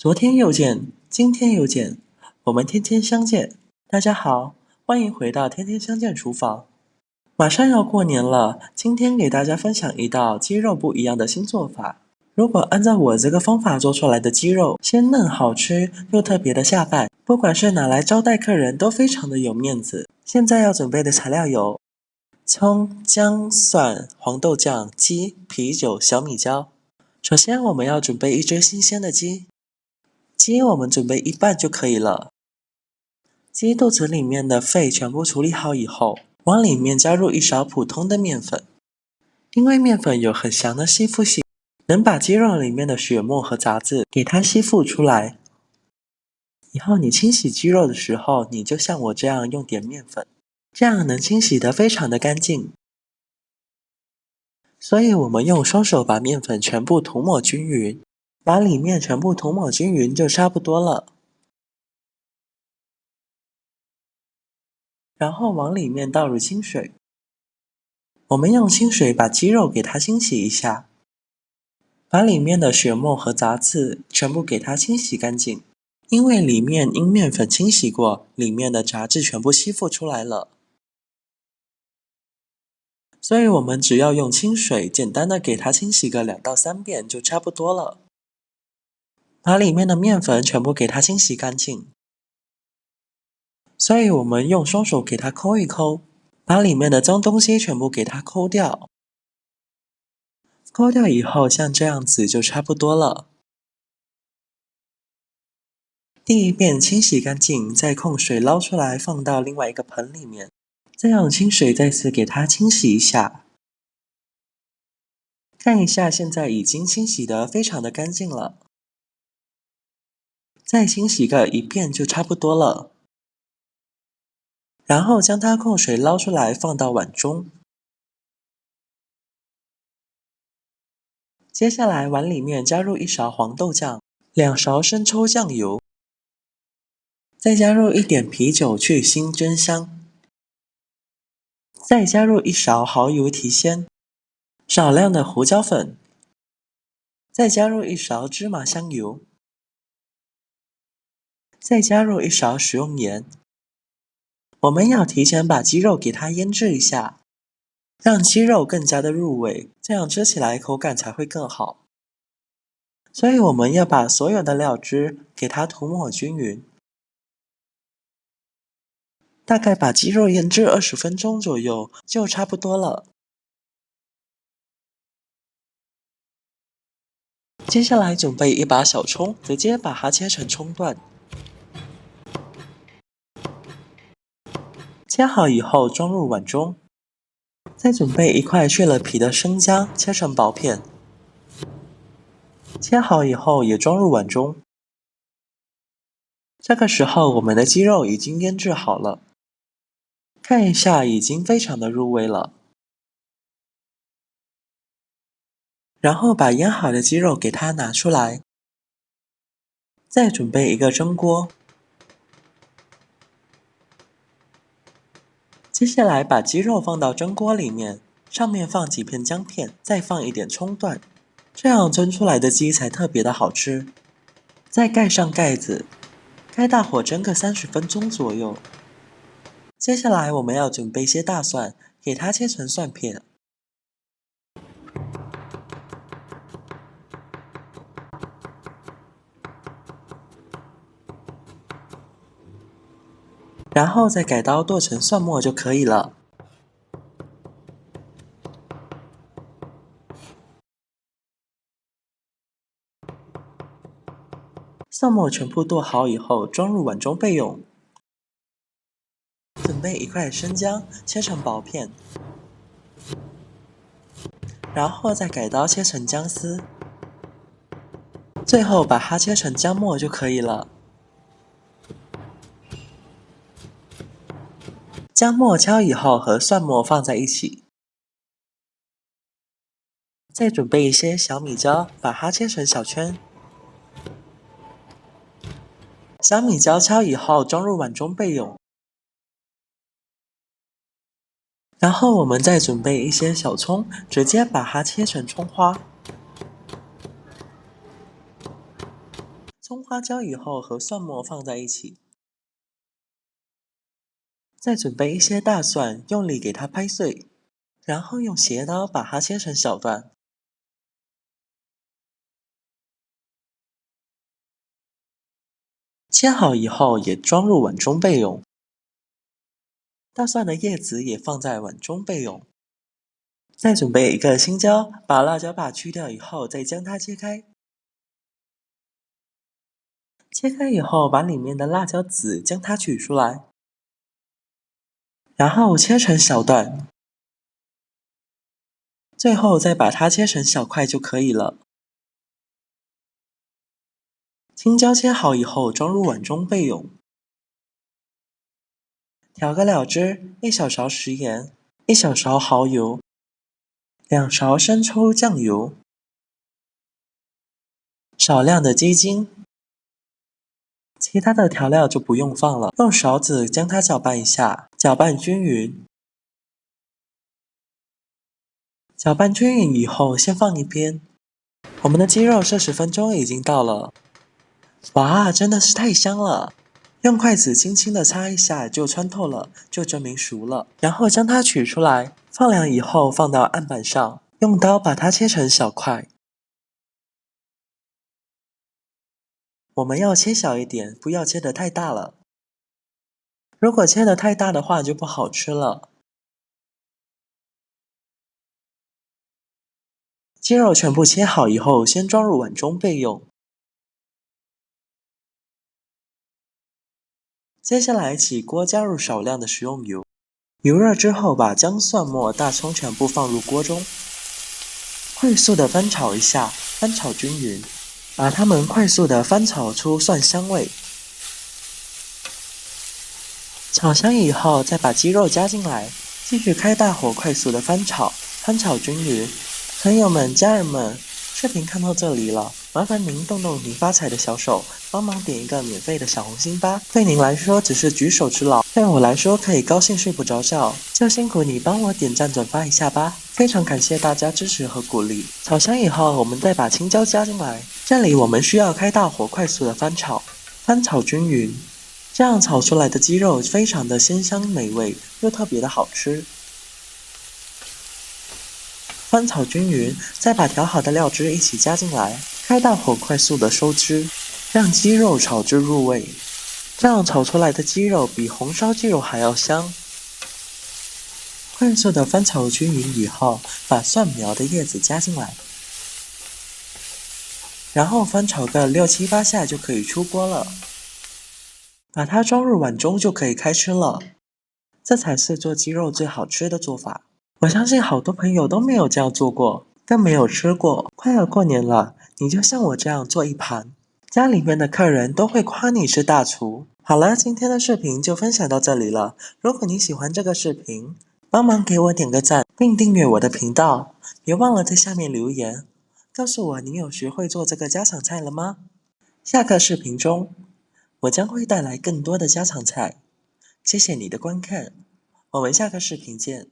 昨天又见，今天又见，我们天天相见。大家好，欢迎回到天天相见厨房。马上要过年了，今天给大家分享一道鸡肉不一样的新做法。如果按照我这个方法做出来的鸡肉，鲜嫩好吃，又特别的下饭，不管是拿来招待客人都非常的有面子。现在要准备的材料有葱、姜、蒜、黄豆酱、鸡、啤酒、小米椒。首先我们要准备一只新鲜的鸡。鸡我们准备一半就可以了。鸡肚子里面的肺全部处理好以后，往里面加入一勺普通的面粉，因为面粉有很强的吸附性，能把鸡肉里面的血沫和杂质给它吸附出来。以后你清洗鸡肉的时候，你就像我这样用点面粉，这样能清洗得非常的干净。所以我们用双手把面粉全部涂抹均匀，把里面全部涂抹均匀就差不多了。然后往里面倒入清水，我们用清水把鸡肉给它清洗一下，把里面的血沫和杂质全部给它清洗干净。因为里面因面粉清洗过，里面的杂质全部吸附出来了，所以我们只要用清水简单的给它清洗个2到3遍就差不多了。把里面的面粉全部给它清洗干净，所以我们用双手给它抠一抠，把里面的脏东西全部给它抠掉。抠掉以后，像这样子就差不多了。第一遍清洗干净，再控水捞出来放到另外一个盆里面，再用清水再次给它清洗一下。看一下，现在已经清洗得非常的干净了。再清洗个1遍就差不多了。然后将它控水捞出来放到碗中。接下来碗里面加入1勺黄豆酱，2勺生抽酱油，再加入一点啤酒去腥增香，再加入1勺蚝油提鲜，少量的胡椒粉，再加入1勺芝麻香油，再加入1勺食用盐。我们要提前把鸡肉给它腌制一下，让鸡肉更加的入味，这样吃起来口感才会更好。所以我们要把所有的料汁给它涂抹均匀。大概把鸡肉腌制20分钟左右就差不多了。接下来准备1把小葱，直接把它切成葱段。切好以后装入碗中。再准备1块去了皮的生姜，切成薄片。切好以后也装入碗中。这个时候我们的鸡肉已经腌制好了，看一下已经非常的入味了。然后把腌好的鸡肉给它拿出来，再准备一个蒸锅。接下来把鸡肉放到蒸锅里面，上面放几片姜片，再放一点葱段，这样蒸出来的鸡才特别的好吃。再盖上盖子，开大火蒸个30分钟左右。接下来我们要准备些大蒜，给它切成蒜片。然后再改刀剁成蒜末就可以了。蒜末全部剁好以后，装入碗中备用。准备1块生姜，切成薄片，然后再改刀切成姜丝，最后把它切成姜末就可以了。姜末敲以后和蒜末放在一起，再准备一些小米椒，把它切成小圈。小米椒敲以后装入碗中备用。然后我们再准备一些小葱，直接把它切成葱花。葱花椒以后和蒜末放在一起，再准备一些大蒜，用力给它拍碎，然后用斜刀把它切成小段。切好以后也装入碗中备用。大蒜的叶子也放在碗中备用。再准备一个青椒，把辣椒把去掉以后，再将它切开。切开以后，把里面的辣椒籽将它取出来，然后切成小段，最后再把它切成小块就可以了。青椒切好以后，装入碗中备用。调个料汁：1小勺食盐，1小勺蚝油，2勺生抽酱油，少量的鸡精。其他的调料就不用放了，用勺子将它搅拌一下，搅拌均匀。搅拌均匀以后，先放一边。我们的鸡肉40分钟已经到了。哇，真的是太香了！用筷子轻轻的擦一下就穿透了，就证明熟了。然后将它取出来，放凉以后放到案板上，用刀把它切成小块。我们要切小一点，不要切得太大了。如果切得太大的话，就不好吃了。鸡肉全部切好以后，先装入碗中备用。接下来起锅，加入少量的食用油。油热之后，把姜、蒜末、大葱全部放入锅中，快速的翻炒一下，翻炒均匀，把它们快速的翻炒出蒜香味。炒香以后，再把鸡肉加进来，继续开大火快速的翻炒，翻炒均匀。朋友们、家人们，视频看到这里了，麻烦您动动您发财的小手，帮忙点一个免费的小红心吧。对您来说只是举手之劳，对我来说可以高兴睡不着觉，就辛苦你帮我点赞转发一下吧。非常感谢大家支持和鼓励。炒香以后，我们再把青椒加进来，这里我们需要开大火快速的翻炒，翻炒均匀，这样炒出来的鸡肉非常的鲜香美味，又特别的好吃。翻炒均匀，再把调好的料汁一起加进来，开大火快速的收汁，让鸡肉炒至入味。这样炒出来的鸡肉比红烧鸡肉还要香。快速的翻炒均匀以后，把蒜苗的叶子加进来，然后翻炒个6、7、8下就可以出锅了。把它装入碗中就可以开吃了。这才是做鸡肉最好吃的做法。我相信好多朋友都没有这样做过，更没有吃过。快要过年了，你就像我这样做一盘，家里面的客人都会夸你是大厨。好了，今天的视频就分享到这里了。如果你喜欢这个视频，帮忙给我点个赞，并订阅我的频道。别忘了在下面留言，告诉我你有学会做这个家常菜了吗？下个视频中，我将会带来更多的家常菜。谢谢你的观看，我们下个视频见。